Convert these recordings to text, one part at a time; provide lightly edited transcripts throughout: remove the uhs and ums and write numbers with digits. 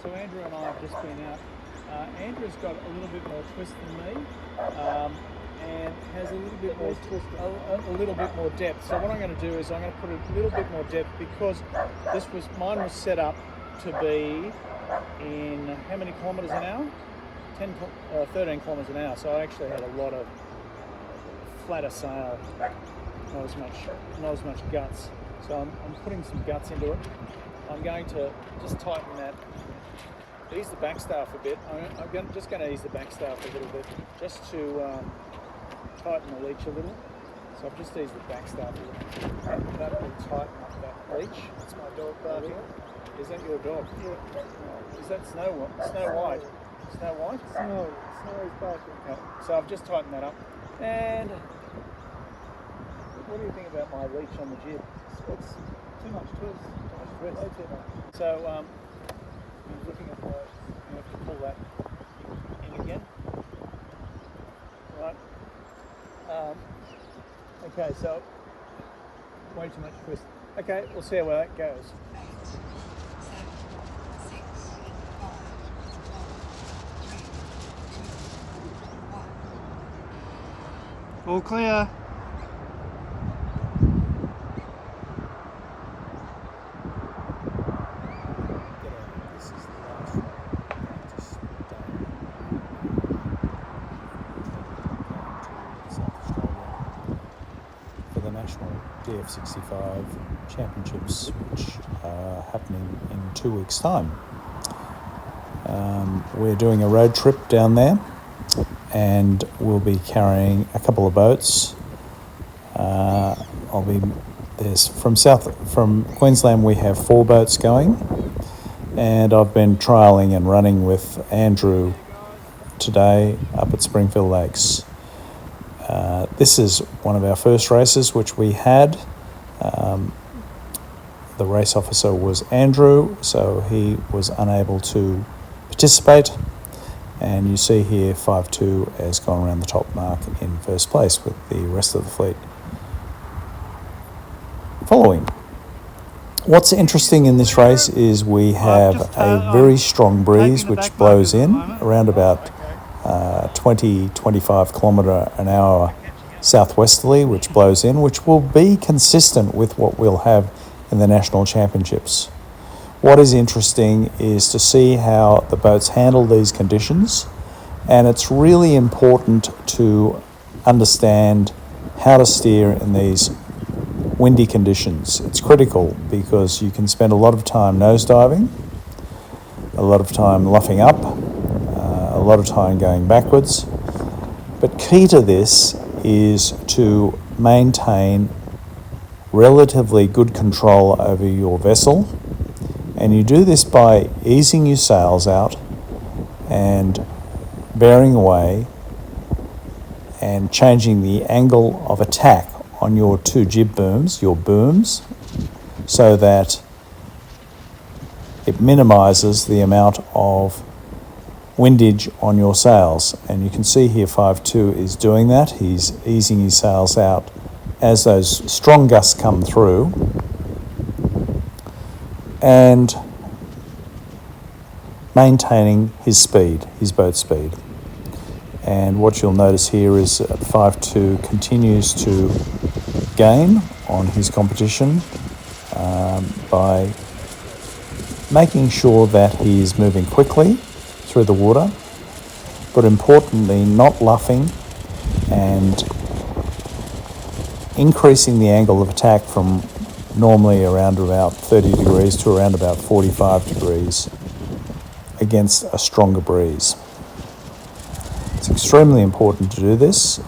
So Andrew and I have just been out. Andrew's got a little bit more twist than me, and has a little bit more a little bit more depth. So what I'm going to do is I'm going to put a little bit more depth because mine was set up to be in how many kilometres an hour? 13 kilometres an hour. So I actually had a lot of flatter sail, not as much guts. So I'm putting some guts into it. I'm going to just tighten that, ease the backstaff a bit. I'm just going to ease the backstaff a little bit just to tighten the leech a little. So I've just eased the backstaff a little. And that will tighten up that leech. That's my dog barking. Is that your dog? Yeah. Is that Snow White? Snow White? Snow is barking. Okay. So I've just tightened that up. And what do you think about my leech on the jib? It's too much twist. Way too much. So I'm looking at you have to pull that in again. Right. Okay, so way too much twist. Okay, we'll see how that goes. All clear. National DF65 Championships, which are happening in 2 weeks' time. We're doing a road trip down there, and we'll be carrying a couple of boats. From Queensland. We have 4 boats going, and I've been trialling and running with Andrew today up at Springfield Lakes. This is one of our first races which we had. The race officer was Andrew, so he was unable to participate. And you see here 5-2 has gone around the top mark in first place with the rest of the fleet following. What's interesting in this race is we have a very strong breeze which blows in around about 20-25 kilometre an hour southwesterly, which blows in, which will be consistent with what we'll have in the national championships. What is interesting is to see how the boats handle these conditions, and it's really important to understand how to steer in these windy conditions. It's critical because you can spend a lot of time nosediving, a lot of time luffing up, a lot of time going backwards. But key to this is to maintain relatively good control over your vessel, and you do this by easing your sails out and bearing away and changing the angle of attack on your 2 jib booms, your booms, so that it minimises the amount of windage on your sails. And you can see here 5-2 is doing that. He's easing his sails out as those strong gusts come through and maintaining his speed, his boat speed. And what you'll notice here is that 5-2 continues to gain on his competition by making sure that he is moving quickly through the water, but importantly not luffing and increasing the angle of attack from normally around about 30 degrees to around about 45 degrees against a stronger breeze. It's extremely important to do this.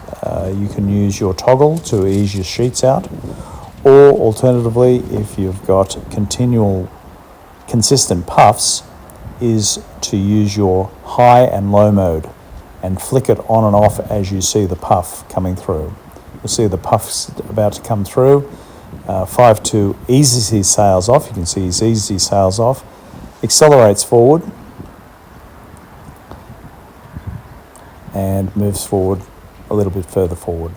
You can use your toggle to ease your sheets out, or alternatively, if you've got consistent puffs, is to use your high and low mode and flick it on and off as you see the puff coming through. You'll see the puff's about to come through. 5-2 eases his sails off. You can see he's eased his sails off, accelerates forward and moves forward a little bit further forward.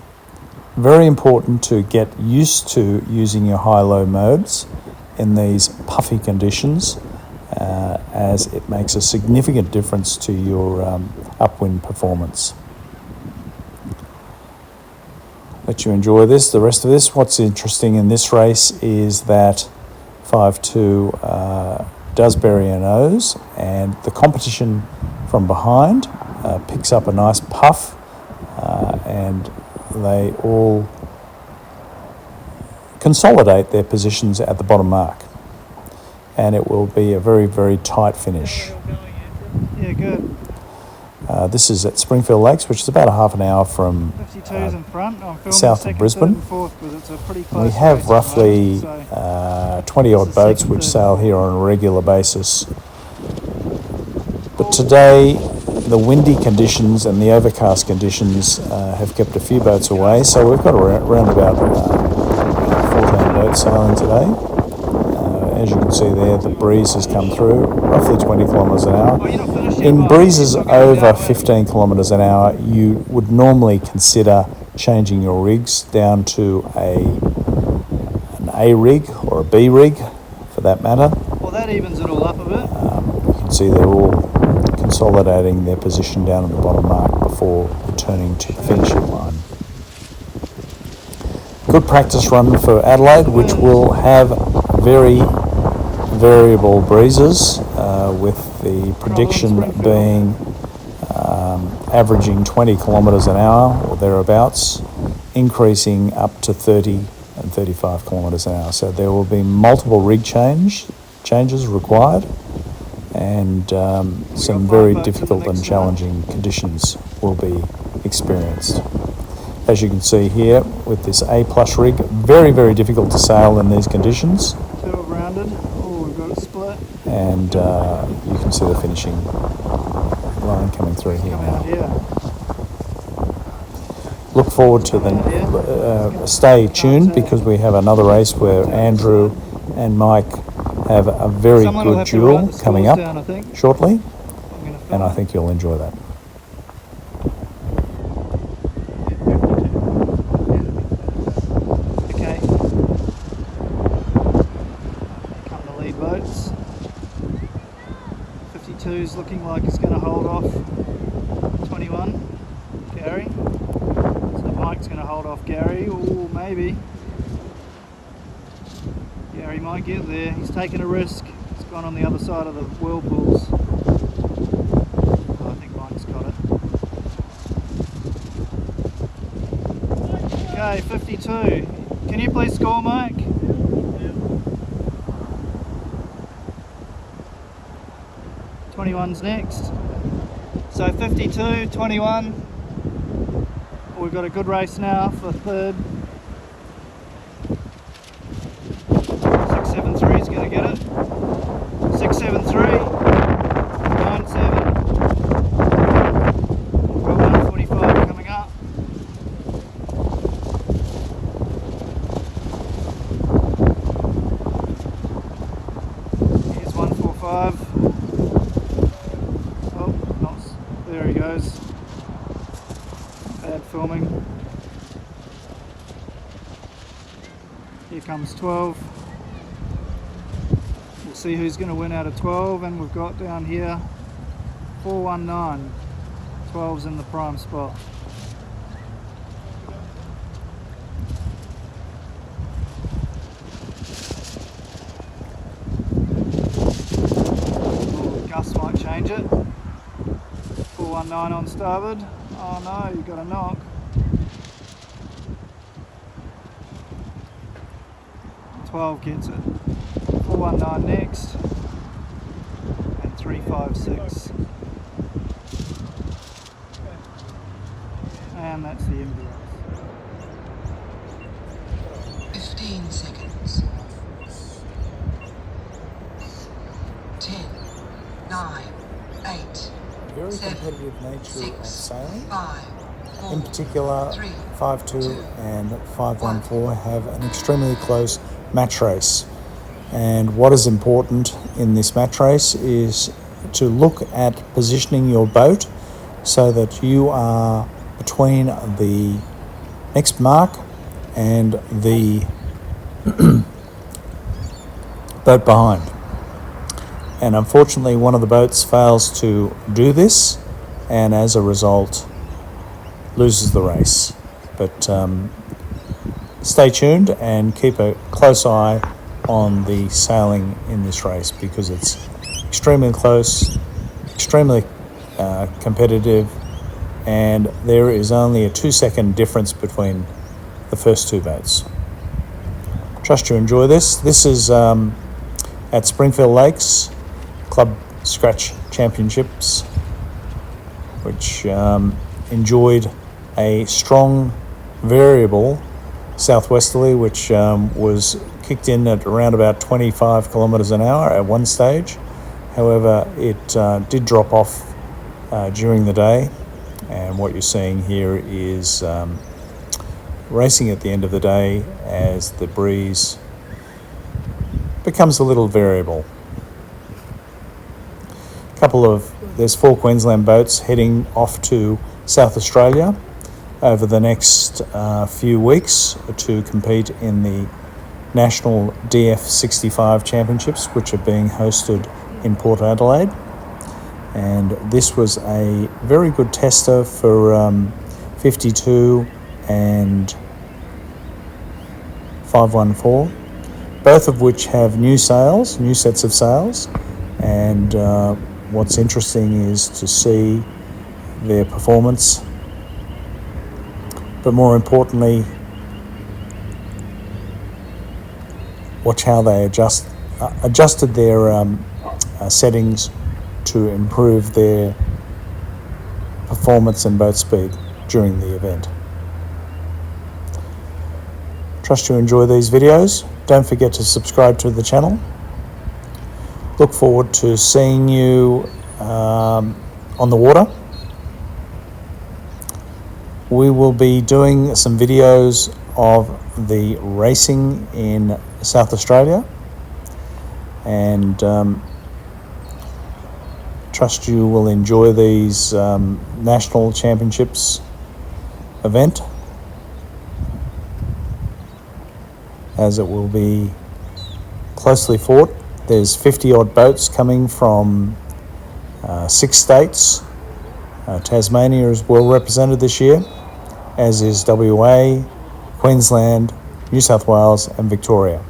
Very important to get used to using your high-low modes in these puffy conditions as it makes a significant difference to your upwind performance. Let you enjoy this, the rest of this. What's interesting in this race is that 5-2 does bury a nose, and the competition from behind picks up a nice puff, and they all consolidate their positions at the bottom mark. And it will be a very, very tight finish. Yeah, good. This is at Springfield Lakes, which is about a half an hour from 52's in front. I'm filming south of second, Brisbane. third and fourth because it's a pretty close We have race at the roughly moment, so 20 this odd is boats second, which third, sail fourth. here on a regular basis. But today, the windy conditions and the overcast conditions have kept a few boats away, so we've got around about 14 boats sailing today. As you can see there, the breeze has come through, roughly 20 kilometres an hour. Oh, you're not finished yet, In Mark. breezes You're not going over down, mate. 15 kilometres an hour, you would normally consider changing your rigs down to an A rig or a B rig, for that matter. Well, that evens it all up a bit. You can see they're all consolidating their position down at the bottom mark before returning to the finishing line. Good practice run for Adelaide, which will have very variable breezes, with the prediction being averaging 20 kilometres an hour or thereabouts, increasing up to 30 and 35 kilometres an hour. So there will be multiple rig changes required, and some very difficult and challenging conditions will be experienced. As you can see here with this A+ rig, very, very difficult to sail in these conditions. Two have rounded. Oh, we've got it split. And you can see the finishing line coming through here Come out now. here. Look forward to the stay tuned, because we have another race where Andrew and Mike have a very Someone will good have to write duel the coming scores up down, I think. shortly, I'm gonna film and I it. think you'll enjoy that. Okay. Here come the lead boats. 52's looking like it's going to hold off 21, Gary. So Mike's going to hold off Gary. Ooh, maybe. Gary might get there. He's taken a risk. He's gone on the other side of the whirlpools. Oh, I think Mike's got it. Okay, 52. Can you please score, Mike? 21's next. So 52, 21. We've got a good race now for third. 673 is going to get it. 673. 97. We've got 145 coming up. Here's 145. Oh, there he goes. Bad filming. Here comes 12. We'll see who's going to win out of 12, and we've got down here 419. 12's in the prime spot. Oh, Gus might change it. 419 on starboard. Oh no, you got a knock. "12 gets it. 419 next. And 356. And that's the end of the race. 15 seconds. 10, 9, 8, Very 7, competitive nature of 6, sailing. 5, 4, In particular, 3, 5-2 and 5-1-4 have an extremely close match race. And what is important in this match race is to look at positioning your boat so that you are between the next mark and the boat behind. And unfortunately, one of the boats fails to do this, and as a result, loses the race. But stay tuned and keep a close eye on the sailing in this race, because it's extremely close, extremely competitive, and there is only a 2-second difference between the first two boats. Trust you enjoy this. This is at Springfield Lakes Club Scratch Championships, which enjoyed a strong variable southwesterly, which was kicked in at around about 25 kilometres an hour at one stage. However, it did drop off during the day, and what you're seeing here is racing at the end of the day as the breeze becomes a little variable. There's 4 Queensland boats heading off to South Australia over the next few weeks to compete in the National DF65 Championships, which are being hosted in Port Adelaide. And this was a very good tester for 52 and 514, both of which have new sets of sails. And what's interesting is to see their performance, but more importantly, watch how they adjusted their settings to improve their performance and boat speed during the event. Trust you enjoy these videos. Don't forget to subscribe to the channel. Look forward to seeing you on the water. We will be doing some videos of the racing in South Australia, and trust you will enjoy these national championships event, as it will be closely fought. There's 50 odd boats coming from 6 states. Tasmania is well represented this year, as is WA, Queensland, New South Wales and Victoria.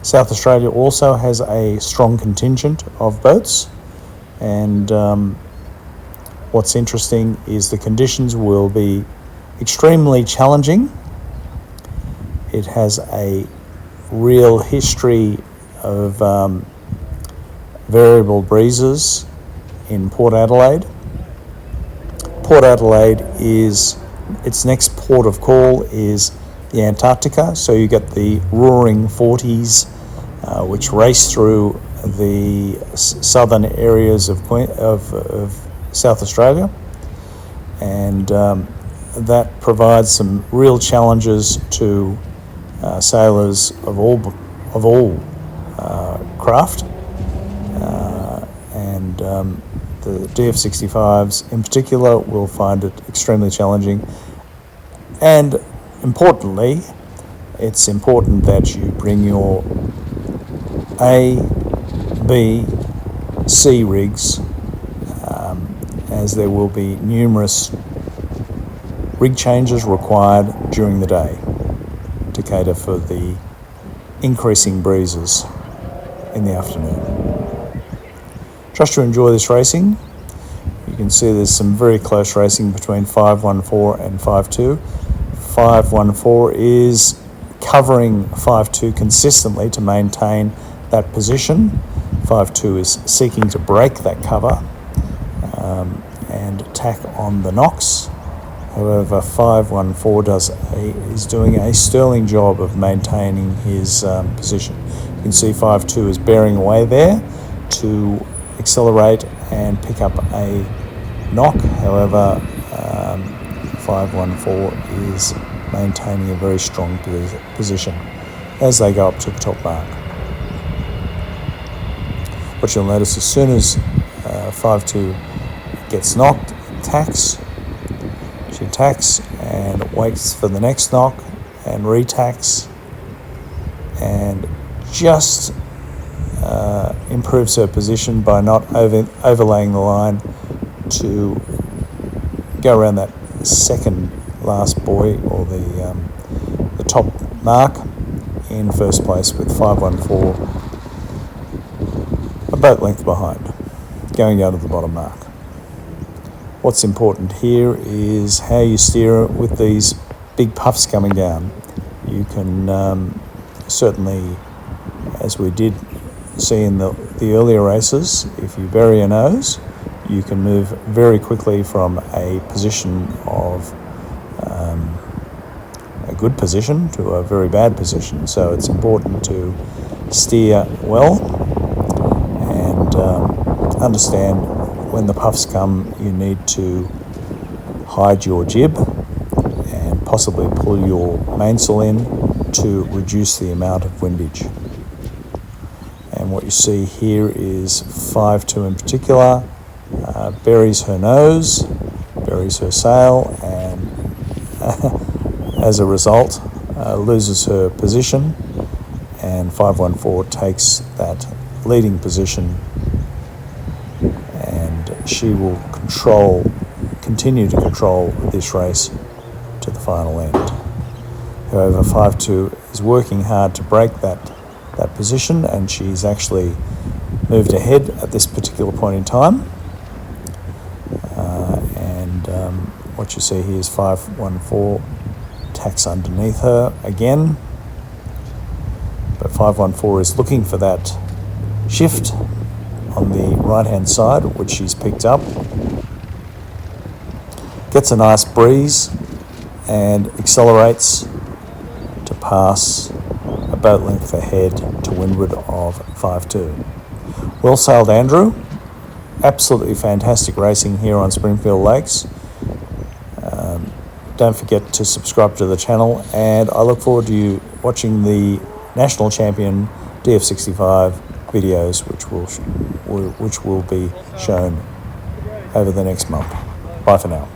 South Australia also has a strong contingent of boats, and what's interesting is the conditions will be extremely challenging. It has a real history of variable breezes in Port Adelaide. Port Adelaide is, its next port of call is the Antarctica, so you get the roaring 40s which race through the southern areas of South Australia, and that provides some real challenges to sailors of all craft, and the DF65s in particular will find it extremely challenging. And importantly, it's important that you bring your A, B, C rigs, as there will be numerous rig changes required during the day to cater for the increasing breezes in the afternoon. Trust you enjoy this racing. You can see there's some very close racing between 514 and 52. 514 is covering 52 consistently to maintain that position. 52 is seeking to break that cover and tack on the knocks. However, 514 is doing a sterling job of maintaining his position. You can see 52 is bearing away there to accelerate and pick up a knock. However, 514 is maintaining a very strong position as they go up to the top mark. What you'll notice, as soon as 52 gets knocked, tacks. She tacks and waits for the next knock and retacks, and just improves her position by not overlaying the line to go around that second last buoy, or the top mark, in first place with 514 a boat length behind, going out of the bottom mark. What's important here is how you steer with these big puffs coming down. You can certainly, as we did see in the earlier races, if you bury your nose, you can move very quickly from a position of a good position to a very bad position. So it's important to steer well and understand when the puffs come, you need to hide your jib and possibly pull your mainsail in to reduce the amount of windage. And what you see here is 5-2 in particular buries her nose, buries her sail, and as a result loses her position, and 514 takes that leading position, and she will continue to control this race to the final end. However, 5-2 is working hard to break that position, and she's actually moved ahead at this particular point in time. What you see here is 514 tacks underneath her again, but 514 is looking for that shift on the right hand side, which she's picked up, gets a nice breeze and accelerates to pass a boat length ahead to windward of 5-2. Well sailed, Andrew. Absolutely fantastic racing here on Springfield Lakes. Don't forget to subscribe to the channel, and I look forward to you watching the National Champion DF65 videos, which will be shown over the next month. Bye for now.